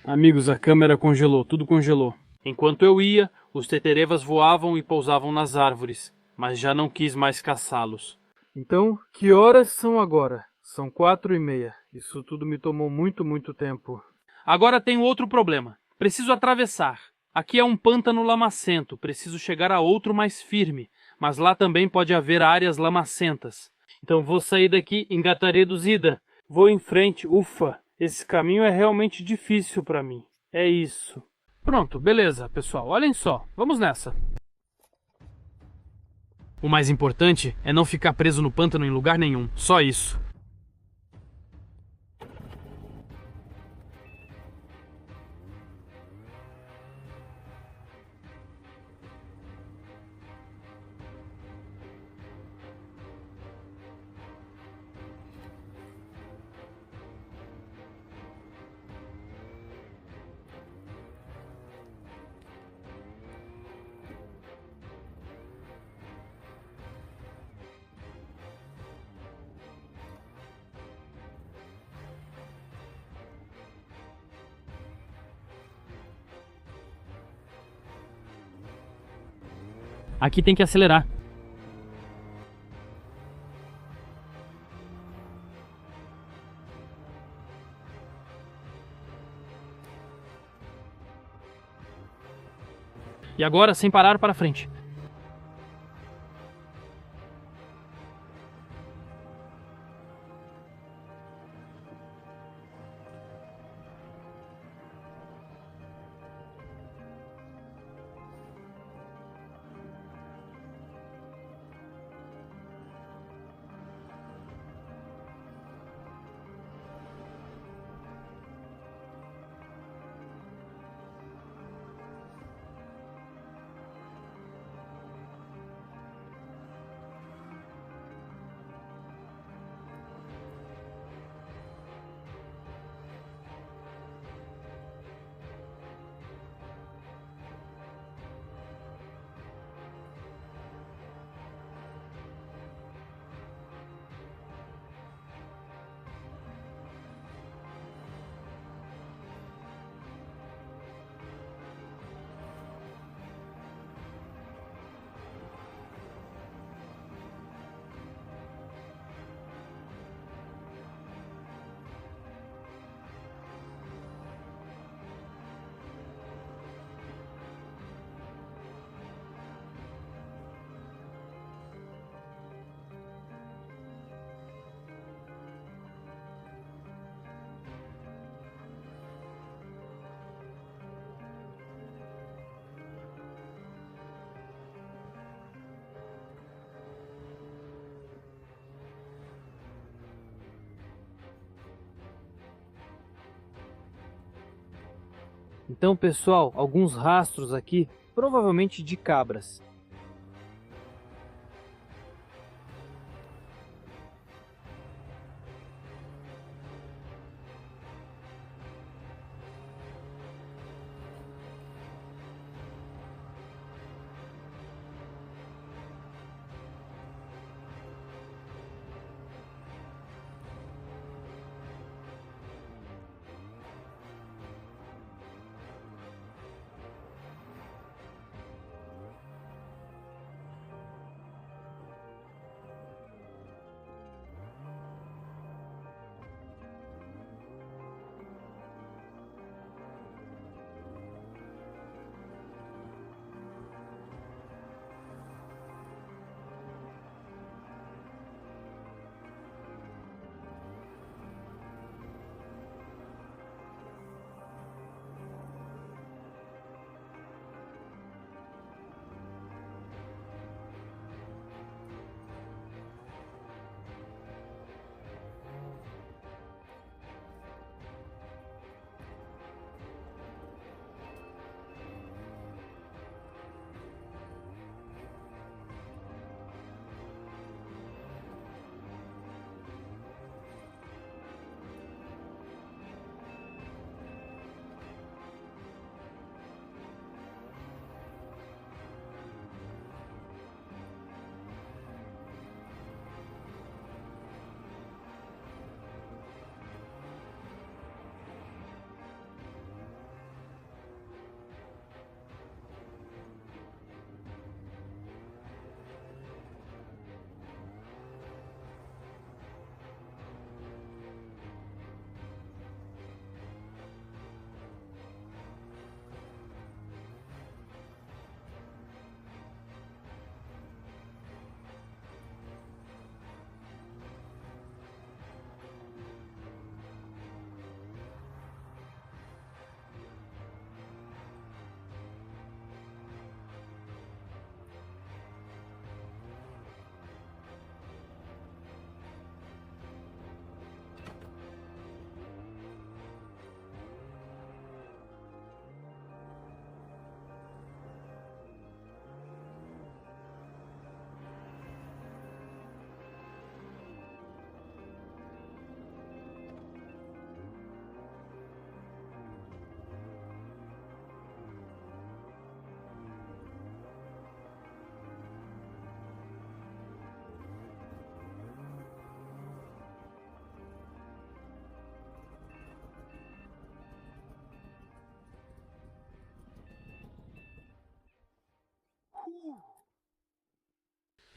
Amigos, a câmera congelou, tudo congelou. Enquanto eu ia, os teterevas voavam e pousavam nas árvores, mas já não quis mais caçá-los. Então, que horas são agora? São 4:30. Isso tudo me tomou muito tempo. Agora tenho outro problema. Preciso atravessar. Aqui é um pântano lamacento, preciso chegar a outro mais firme, mas lá também pode haver áreas lamacentas. Então vou sair daqui em Gatareduzida. Vou em frente, ufa. Esse caminho é realmente difícil para mim. É isso. Pronto, beleza, pessoal. Olhem só. Vamos nessa. O mais importante é não ficar preso no pântano em lugar nenhum. Só isso. Aqui tem que acelerar. E agora, sem parar, para frente. Então, pessoal, alguns rastros aqui, provavelmente de cabras.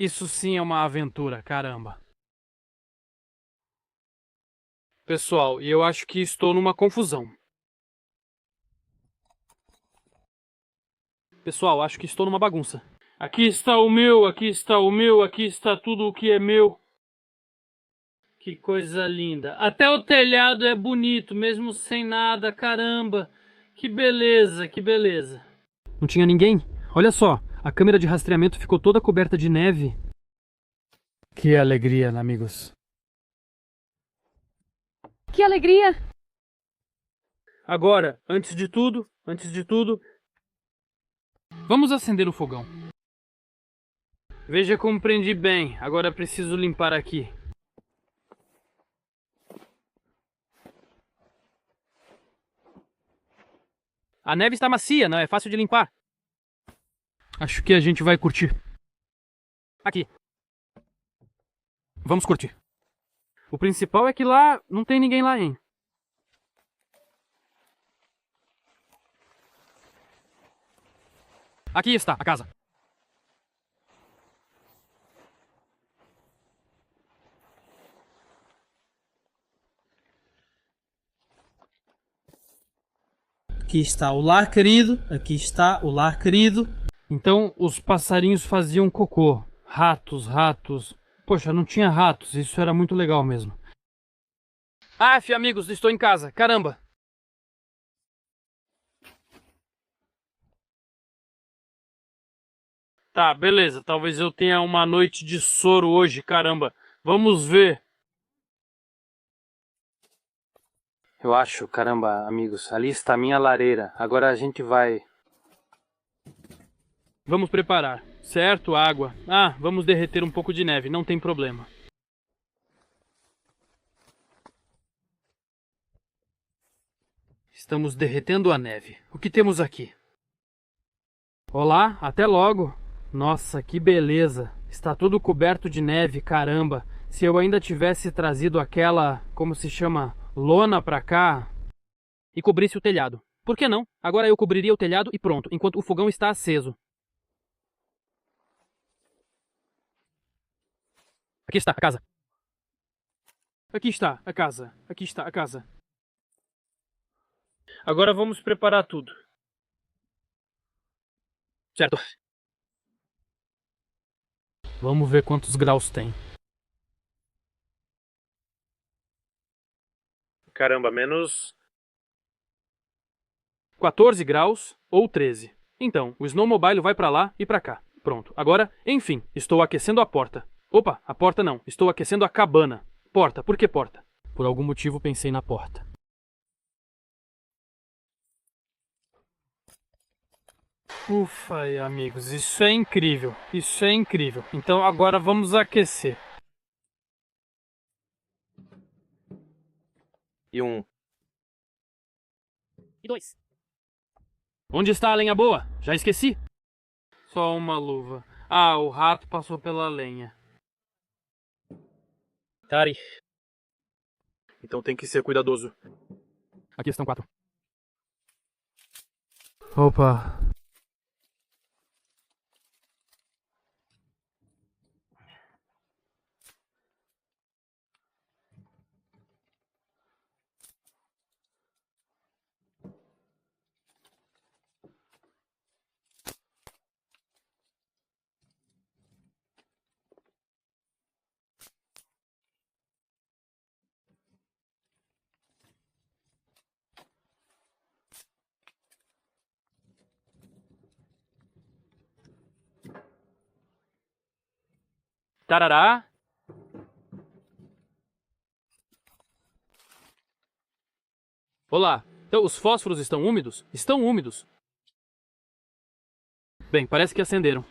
Isso sim é uma aventura, caramba. Pessoal, e eu acho que estou numa confusão. Pessoal, acho que estou numa bagunça. Aqui está o meu, aqui está o meu, aqui está tudo o que é meu. Que coisa linda. Até o telhado é bonito, mesmo sem nada, caramba. Que beleza, que beleza. Não tinha ninguém? Olha só, a câmera de rastreamento ficou toda coberta de neve. Que alegria, amigos. Que alegria! Agora, antes de tudo, vamos acender o fogão. Veja como prendi bem. Agora preciso limpar aqui. A neve está macia, não é fácil de limpar. Acho que a gente vai curtir. Aqui. Vamos curtir. O principal é que lá não tem ninguém lá, hein? Aqui está a casa. Aqui está o lar querido, aqui está o lar querido. Então os passarinhos faziam cocô. Ratos, ratos. Poxa, não tinha ratos. Isso era muito legal mesmo. Aff, amigos, estou em casa. Caramba. Tá, beleza. Talvez eu tenha uma noite de sono hoje, caramba. Vamos ver. Eu acho, caramba, amigos, ali está a minha lareira. Agora a gente vai. Vamos preparar. Certo, água. Ah, vamos derreter um pouco de neve, não tem problema. Estamos derretendo a neve. O que temos aqui? Olá, até logo. Nossa, que beleza. Está tudo coberto de neve, caramba. Se eu ainda tivesse trazido aquela, como se chama, lona pra cá e cobrisse o telhado. Por que não? Agora eu cobriria o telhado e pronto, enquanto o fogão está aceso. Aqui está a casa. Aqui está a casa. Aqui está a casa. Agora vamos preparar tudo. Certo. Vamos ver quantos graus tem. Caramba, menos 14 graus ou 13. Então, o snowmobile vai pra lá e pra cá. Pronto. Agora, enfim, estou aquecendo a porta. Opa, a porta não. Estou aquecendo a cabana. Porta. Por que porta? Por algum motivo pensei na porta. Ufa, aí, amigos, isso é incrível. Isso é incrível. Então agora vamos aquecer. E um. E 2. Onde está a lenha boa? Já esqueci. Só uma luva. Ah, o rato passou pela lenha. Tari. Então tem que ser cuidadoso. Aqui estão 4. Opa. Tarará. Olá. Então, os fósforos estão úmidos? Estão úmidos. Bem, parece que acenderam.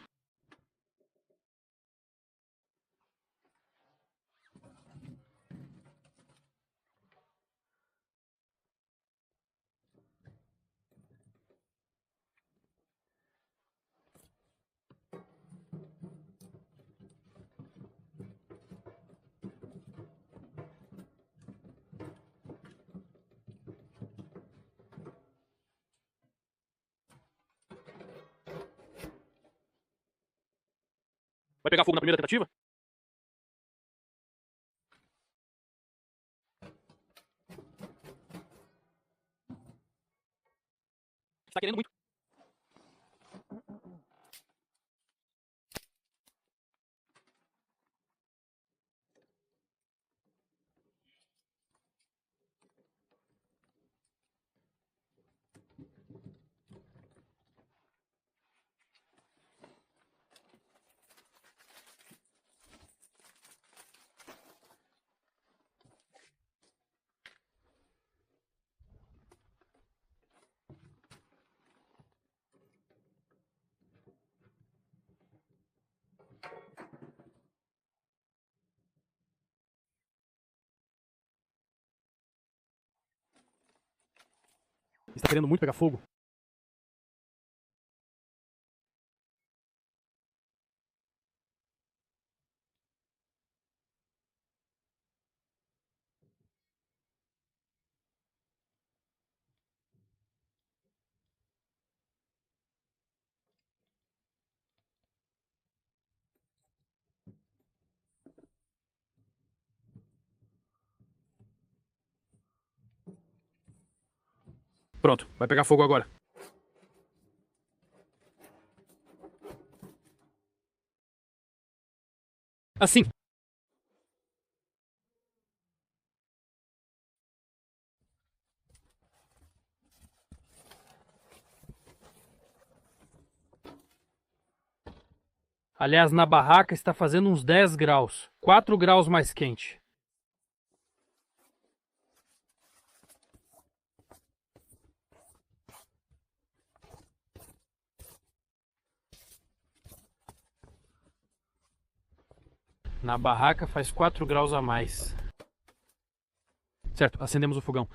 pegar fogo na primeira tentativa? Está querendo muito. Está querendo muito pegar fogo. Pronto, vai pegar fogo agora. Assim. Aliás, na barraca está fazendo uns 10 graus. 4 graus mais quente. Na barraca faz 4 graus a mais. Certo, acendemos o fogão.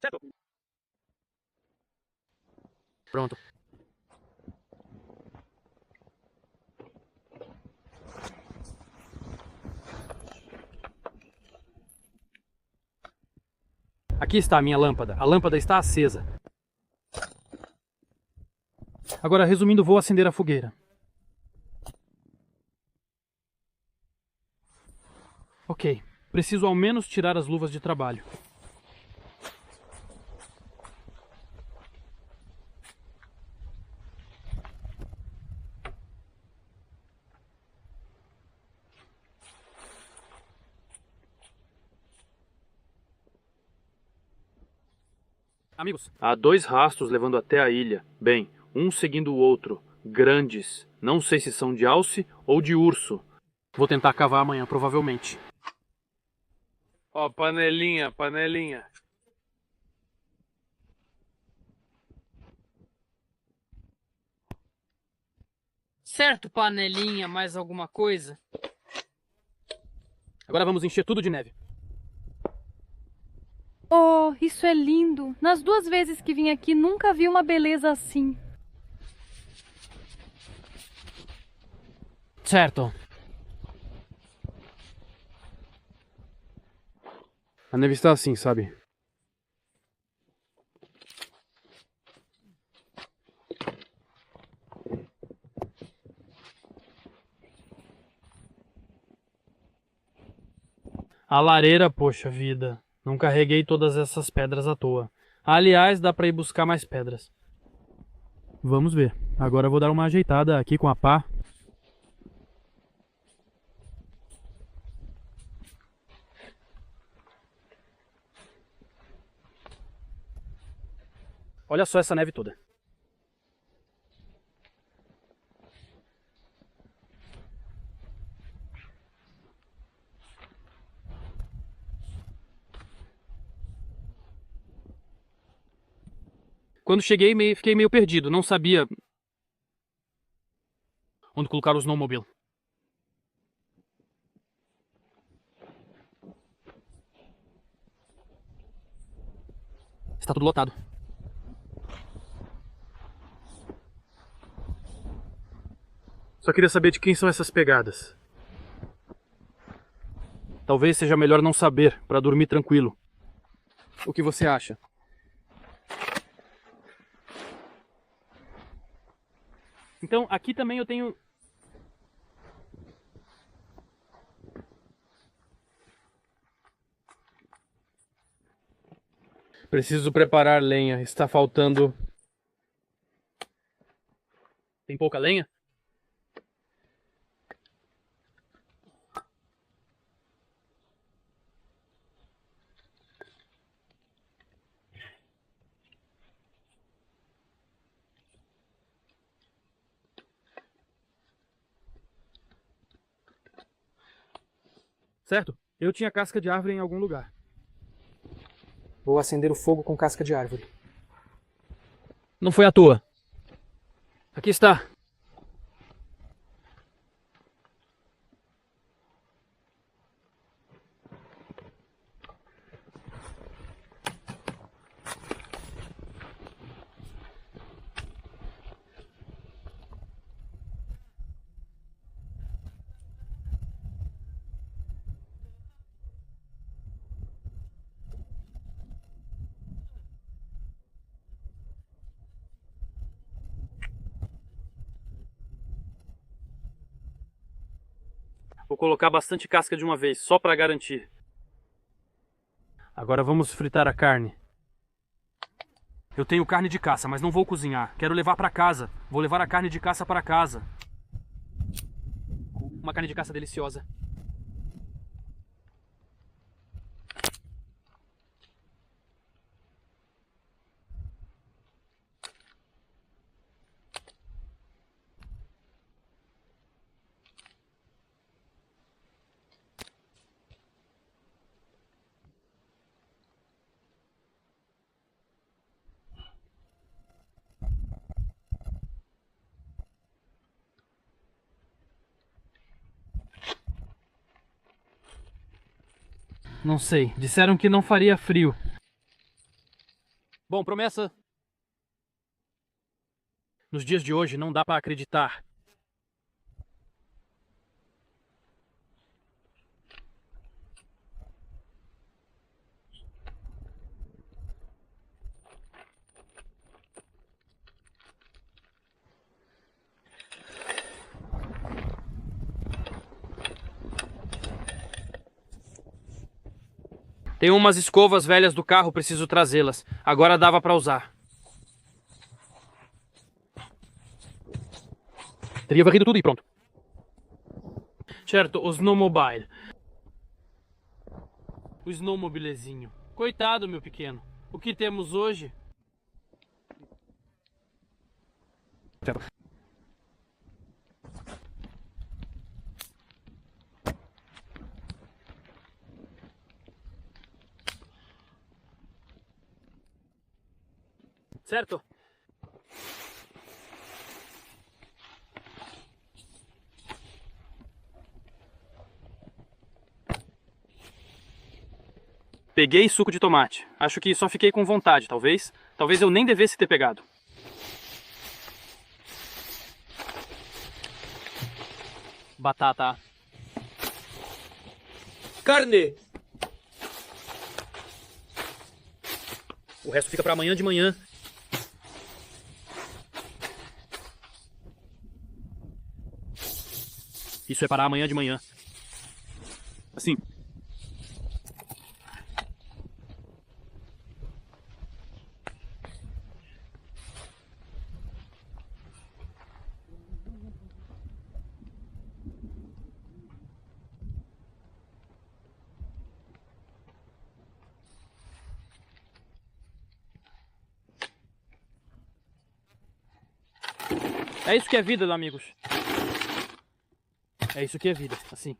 Certo. Pronto. Aqui está a minha lâmpada. A lâmpada está acesa. Agora, resumindo, vou acender a fogueira. Ok. Preciso ao menos tirar as luvas de trabalho. Amigos, há 2 rastros levando até a ilha. Bem, um seguindo o outro. Grandes. Não sei se são de alce ou de urso. Vou tentar cavar amanhã, provavelmente. Ó, panelinha, panelinha. Certo, panelinha, mais alguma coisa? Agora vamos encher tudo de neve. Oh, isso é lindo! Nas 2 vezes que vim aqui, nunca vi uma beleza assim. Certo. A neve está assim, sabe? A lareira, poxa vida. Não carreguei todas essas pedras à toa. Aliás, dá pra ir buscar mais pedras. Vamos ver. Agora eu vou dar uma ajeitada aqui com a pá. Olha só essa neve toda. Quando cheguei, fiquei meio perdido. Não sabia onde colocar o snowmobile. Está tudo lotado. Só queria saber de quem são essas pegadas. Talvez seja melhor não saber, para dormir tranquilo. O que você acha? Então, aqui também eu tenho... Preciso preparar lenha. Está faltando... Tem pouca lenha? Certo, eu tinha casca de árvore em algum lugar. Vou acender o fogo com casca de árvore. Não foi à toa. Aqui está. Vou colocar bastante casca de uma vez, só para garantir. Agora vamos fritar a carne. Eu tenho carne de caça, mas não vou cozinhar. Quero levar para casa. Vou levar a carne de caça para casa. Uma carne de caça deliciosa. Não sei, disseram que não faria frio. Bom, promessa. Nos dias de hoje não dá para acreditar. Tem umas escovas velhas do carro, preciso trazê-las. Agora dava para usar. Teria varrido tudo e pronto. Certo, o snowmobile. O snowmobilezinho. Coitado, meu pequeno. O que temos hoje? Certo. Certo? Peguei suco de tomate. Acho que só fiquei com vontade, talvez. Talvez eu nem devesse ter pegado. Batata. Carne! O resto fica para amanhã de manhã. Isso é para amanhã de manhã. Assim. É isso que é vida, amigos. É isso que é vida, assim.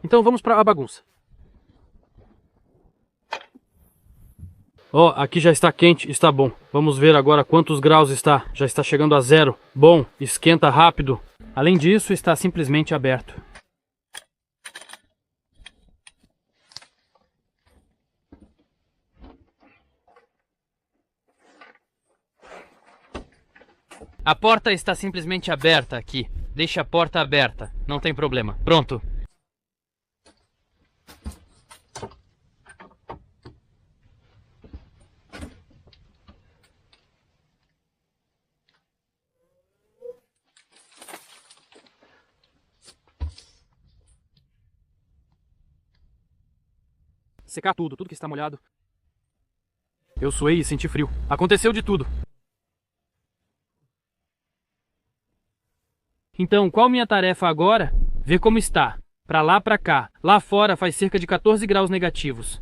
Então vamos para a bagunça. Ó, aqui já está quente, está bom. Vamos ver agora quantos graus está. Já está chegando a 0. Bom, esquenta rápido. Além disso, está simplesmente aberto. A porta está simplesmente aberta aqui. Deixe a porta aberta. Não tem problema. Pronto. Secar tudo que está molhado. Eu suei e senti frio. Aconteceu de tudo. Então, qual minha tarefa agora? Ver como está. Pra lá, pra cá. Lá fora faz cerca de 14 graus negativos.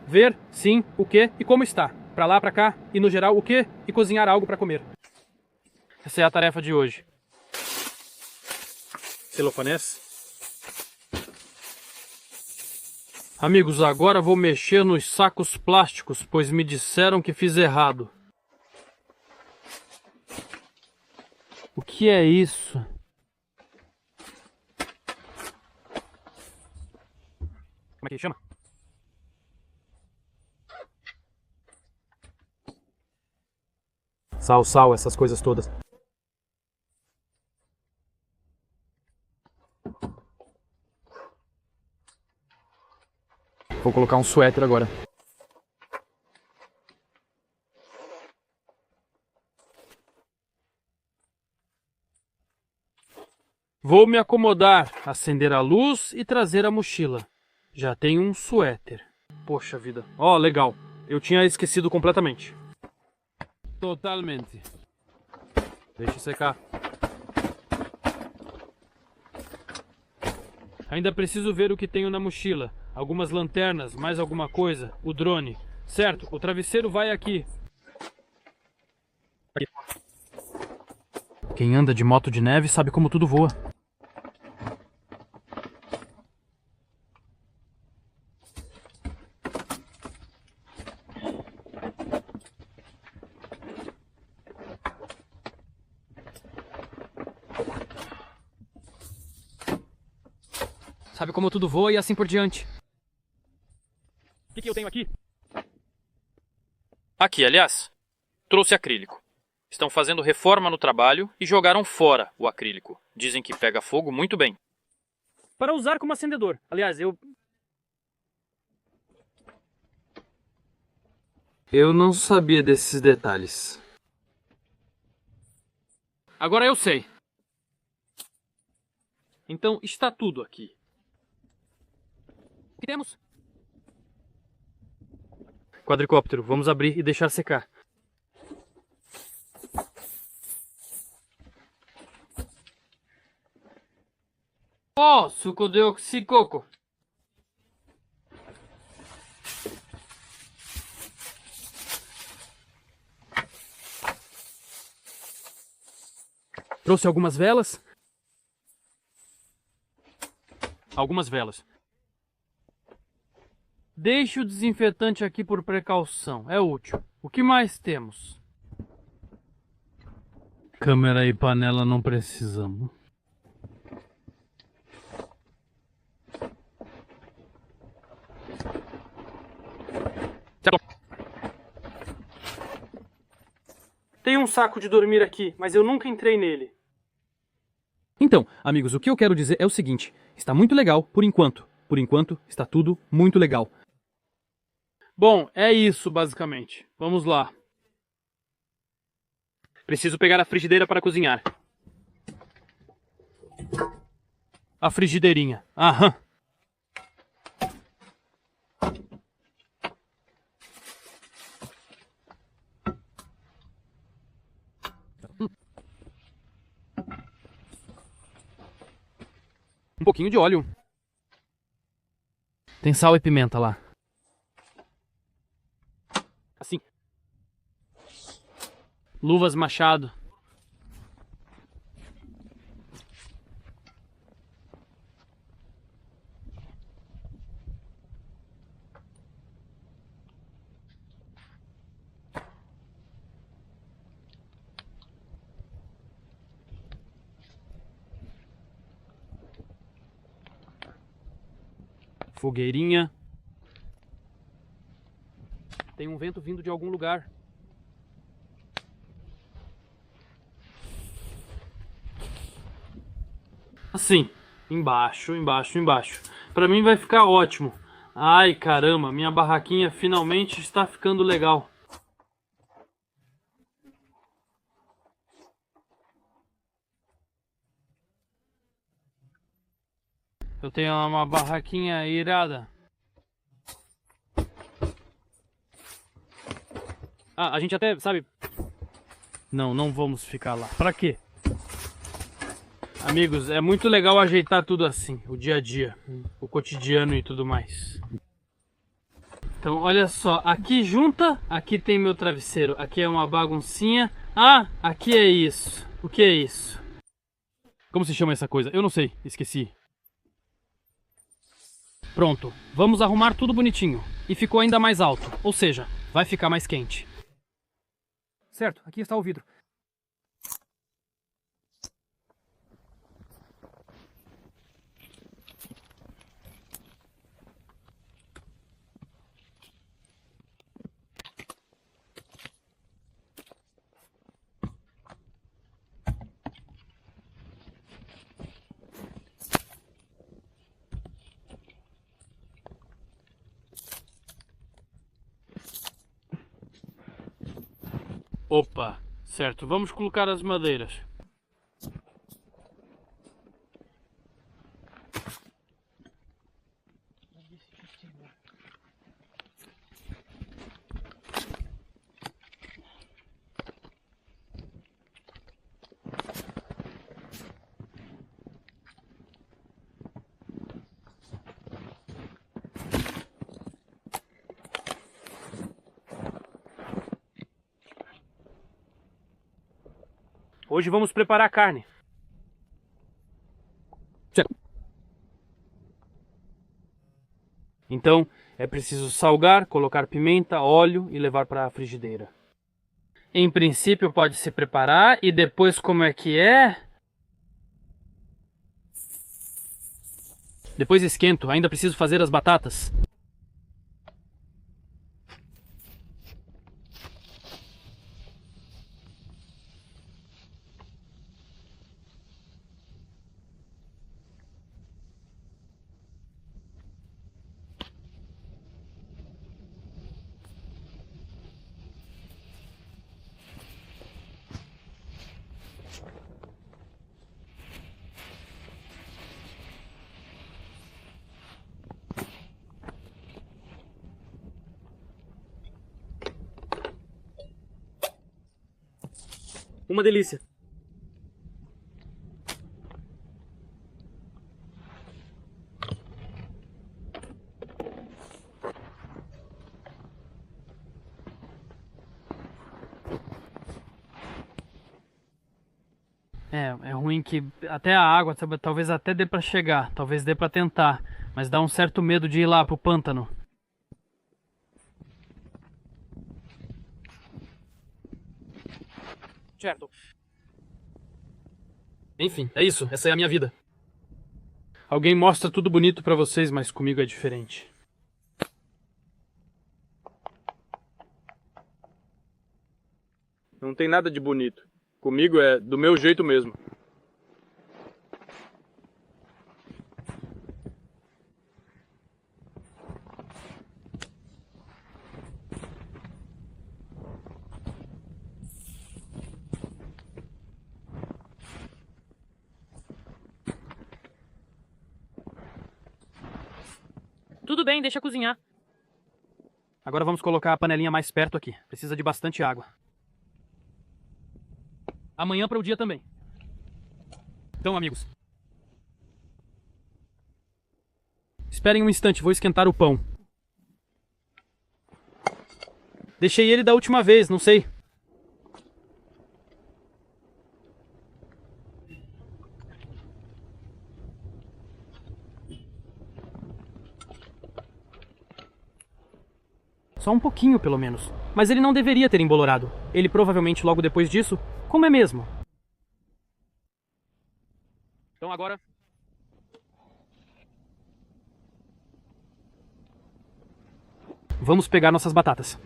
Ver, sim, o que e como está. Pra lá, pra cá e no geral o que e cozinhar algo para comer. Essa é a tarefa de hoje. Celofanés. Amigos, agora vou mexer nos sacos plásticos, pois me disseram que fiz errado. O que é isso? Como é que chama? Sal, essas coisas todas. Vou colocar um suéter agora. Vou me acomodar, acender a luz e trazer a mochila. Já tenho um suéter. Poxa vida. Ó, legal. Eu tinha esquecido completamente. Totalmente. Deixe secar. Ainda preciso ver o que tenho na mochila. Algumas lanternas, mais alguma coisa. O drone. Certo, o travesseiro vai aqui. Quem anda de moto de neve sabe como tudo voa. sabe como tudo voa e assim por diante. O que eu tenho aqui? Aqui, aliás, trouxe acrílico. Estão fazendo reforma no trabalho e jogaram fora o acrílico. Dizem que pega fogo muito bem. Para usar como acendedor. Aliás, Eu não sabia desses detalhes. Agora eu sei. Então está tudo aqui. O que temos? Quadricóptero, vamos abrir e deixar secar. Oh, suco de oxicoco. Trouxe algumas velas? Algumas velas. Deixe o desinfetante aqui por precaução. É útil. O que mais temos? Câmera e panela não precisamos. Tem um saco de dormir aqui, mas eu nunca entrei nele. Então, amigos, o que eu quero dizer é o seguinte. Está muito legal, por enquanto. Por enquanto, está tudo muito legal. Bom, é isso, basicamente. Vamos lá. Preciso pegar a frigideira para cozinhar. A frigideirinha. Aham. Um pouquinho de óleo. Tem sal e pimenta lá. Assim. Luvas Machado. Fogueirinha. Tem um vento vindo de algum lugar. Assim, embaixo, embaixo, embaixo. Pra mim vai ficar ótimo. Ai, caramba, minha barraquinha finalmente está ficando legal. Eu tenho uma barraquinha irada. Ah, a gente até, sabe... Não vamos ficar lá. Pra quê? Amigos, é muito legal ajeitar tudo assim, o dia a dia, o cotidiano e tudo mais. Então, olha só, aqui junta, aqui tem meu travesseiro, aqui é uma baguncinha. Ah, aqui é isso. O que é isso? Como se chama essa coisa? Eu não sei, esqueci. Pronto, vamos arrumar tudo bonitinho. E ficou ainda mais alto, ou seja, vai ficar mais quente. Certo, aqui está o vidro. Opa, certo, vamos colocar as madeiras. Hoje vamos preparar a carne. Certo. Então, é preciso salgar, colocar pimenta, óleo e levar para a frigideira. Em princípio pode se preparar e depois como é que é? Depois esquento, ainda preciso fazer as batatas. Uma delícia. É ruim que até a água, sabe, talvez até dê pra chegar, talvez dê pra tentar, mas dá um certo medo de ir lá pro pântano. Certo. Enfim, é isso. Essa é a minha vida. Alguém mostra tudo bonito pra vocês, mas comigo é diferente. Não tem nada de bonito. Comigo é do meu jeito mesmo. Tudo bem, deixa cozinhar. Agora vamos colocar a panelinha mais perto aqui. Precisa de bastante água. Amanhã para o dia também. Então, amigos. Esperem um instante, vou esquentar o pão. Deixei ele da última vez, não sei. Só um pouquinho, pelo menos. Mas ele não deveria ter embolorado. Ele provavelmente logo depois disso, como é mesmo. Então agora... vamos pegar nossas batatas.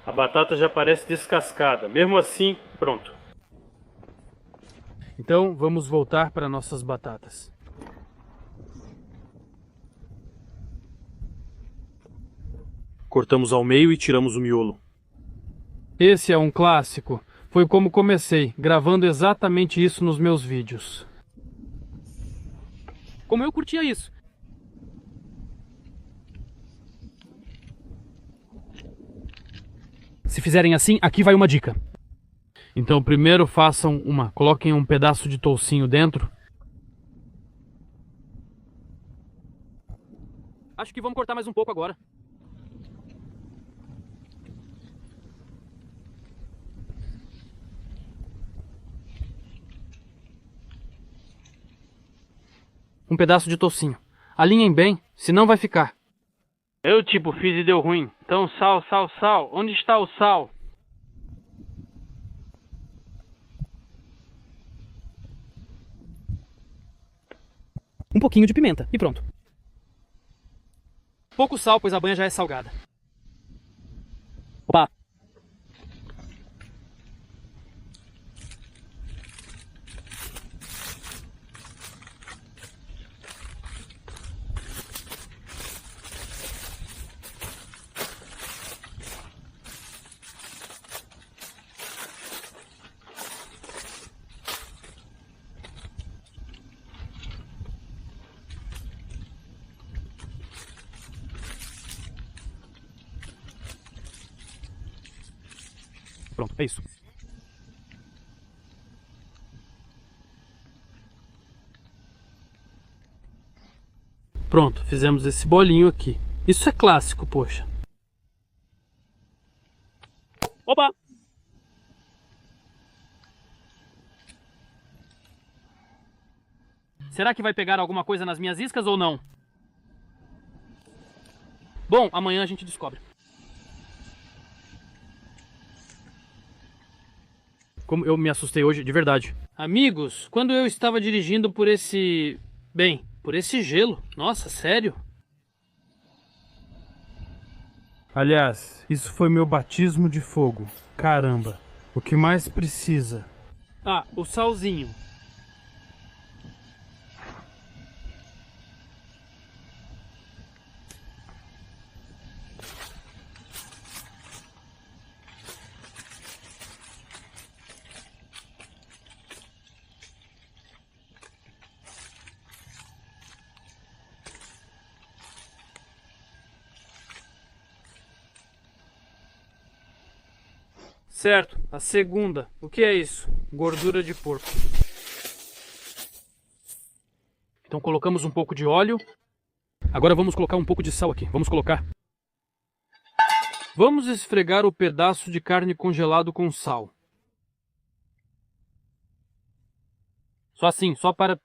A batata já parece descascada. Mesmo assim, pronto. Então vamos voltar para nossas batatas. Cortamos ao meio e tiramos o miolo. Esse é um clássico. Foi como comecei, gravando exatamente isso nos meus vídeos. Como eu curtia isso. Se fizerem assim, aqui vai uma dica. Então primeiro coloquem um pedaço de toucinho dentro. Acho que vamos cortar mais um pouco agora. Um pedaço de toucinho. Alinhem bem, senão vai ficar. Eu fiz e deu ruim. Então sal. Onde está o sal? Um pouquinho de pimenta e pronto. Pouco sal, pois a banha já é salgada. Opa! Pronto, é isso. Pronto, fizemos esse bolinho aqui. Isso é clássico, poxa. Opa! Será que vai pegar alguma coisa nas minhas iscas ou não? Bom, amanhã a gente descobre. Como eu me assustei hoje, de verdade. Amigos, quando eu estava dirigindo por esse... Bem, por esse gelo. Nossa, sério? Aliás, isso foi meu batismo de fogo. Caramba, o que mais precisa? Ah, o salzinho. Certo, a segunda. O que é isso? Gordura de porco. Então colocamos um pouco de óleo. Agora vamos colocar um pouco de sal aqui. Vamos colocar. Vamos esfregar o pedaço de carne congelado com sal. Só assim, só para...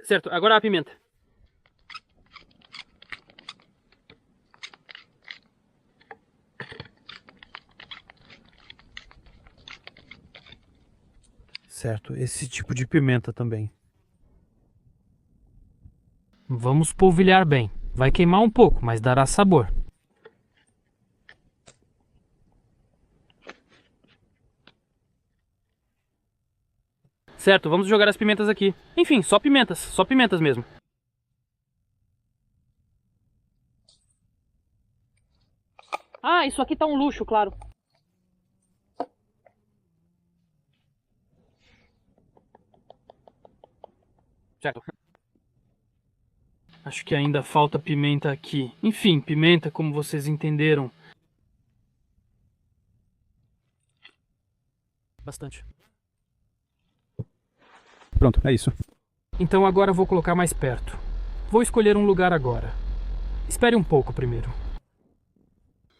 Certo, agora a pimenta. Certo, esse tipo de pimenta também. Vamos polvilhar bem. Vai queimar um pouco, mas dará sabor. Certo, vamos jogar as pimentas aqui. Enfim, só pimentas mesmo. Ah, isso aqui tá um luxo, claro. Certo. Acho que ainda falta pimenta aqui. Enfim, pimenta, como vocês entenderam. Bastante. Pronto, é isso. Então agora vou colocar mais perto. Vou escolher um lugar agora. Espere um pouco primeiro.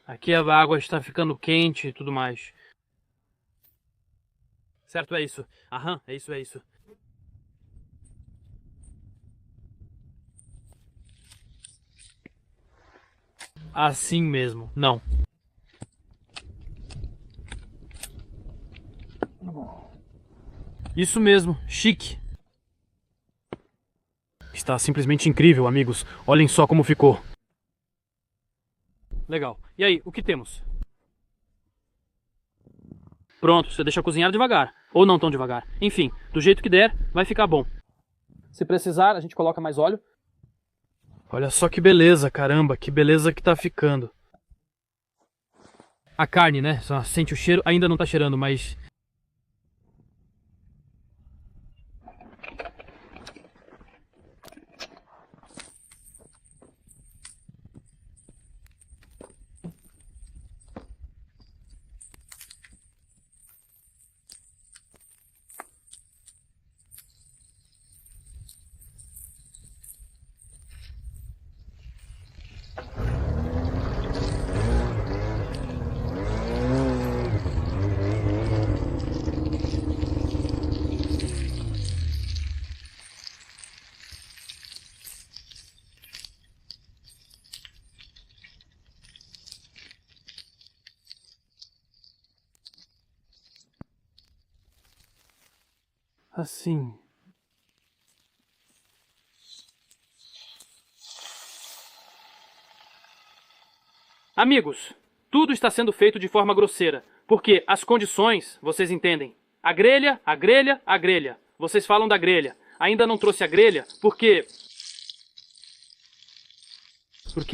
Aqui a água está ficando quente e tudo mais. Certo, é isso. Aham, é isso. Assim mesmo. Não. Isso mesmo. Chique. Está simplesmente incrível, amigos. Olhem só como ficou. Legal. E aí, o que temos? Pronto, você deixa cozinhar devagar. Ou não tão devagar. Enfim, do jeito que der, vai ficar bom. Se precisar, a gente coloca mais óleo. Olha só que beleza, caramba, que beleza que tá ficando. A carne, né? Só sente o cheiro, ainda não tá cheirando, mas... Assim... Amigos, tudo está sendo feito de forma grosseira, porque as condições, vocês entendem. A grelha. Vocês falam da grelha. Ainda não trouxe a grelha, porque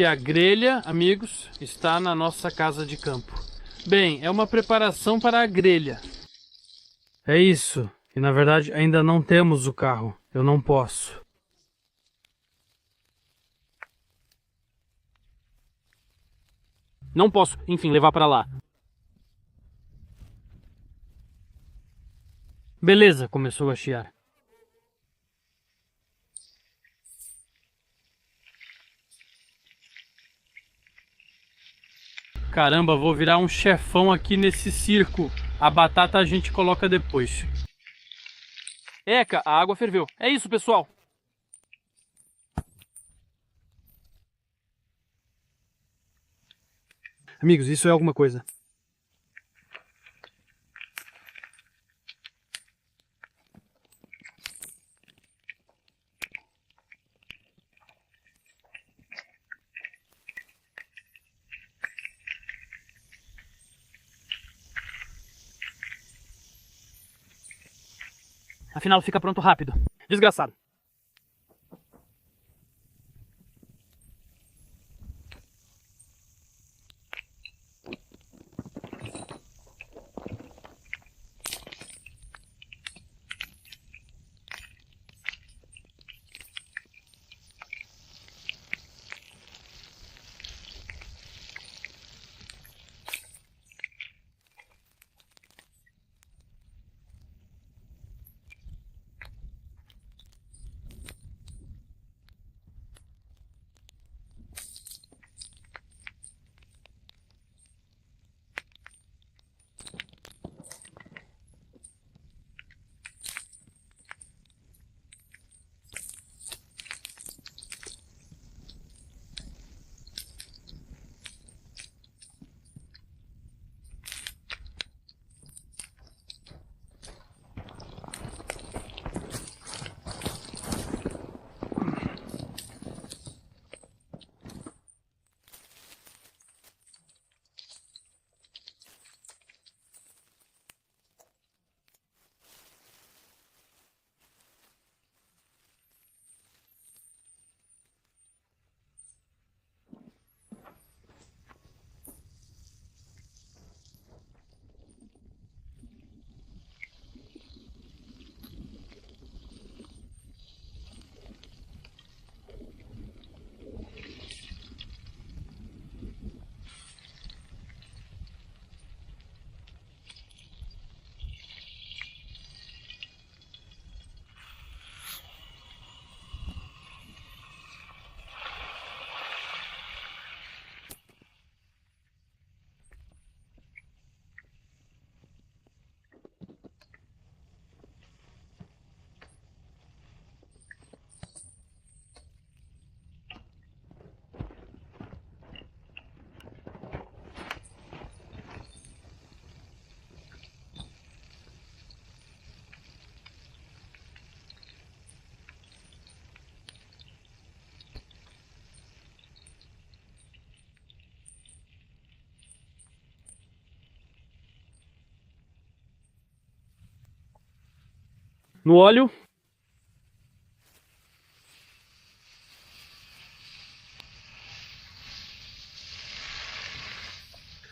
a grelha, amigos, está na nossa casa de campo. Bem, é uma preparação para a grelha. É isso. E na verdade ainda não temos o carro. Eu não posso. Não posso, enfim, levar para lá. Beleza, começou a chiar. Caramba, vou virar um chefão aqui nesse circo. A batata a gente coloca depois. Eca, a água ferveu. É isso, pessoal. Amigos, isso é alguma coisa. Afinal, fica pronto rápido. Desgraçado. No óleo.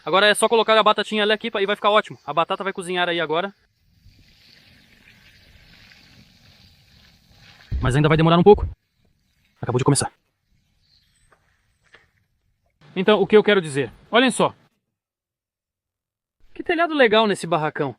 Agora é só colocar a batatinha ali aqui e vai ficar ótimo. A batata vai cozinhar aí agora. Mas ainda vai demorar um pouco. Acabou de começar. Então, o que eu quero dizer? Olhem só. Que telhado legal nesse barracão.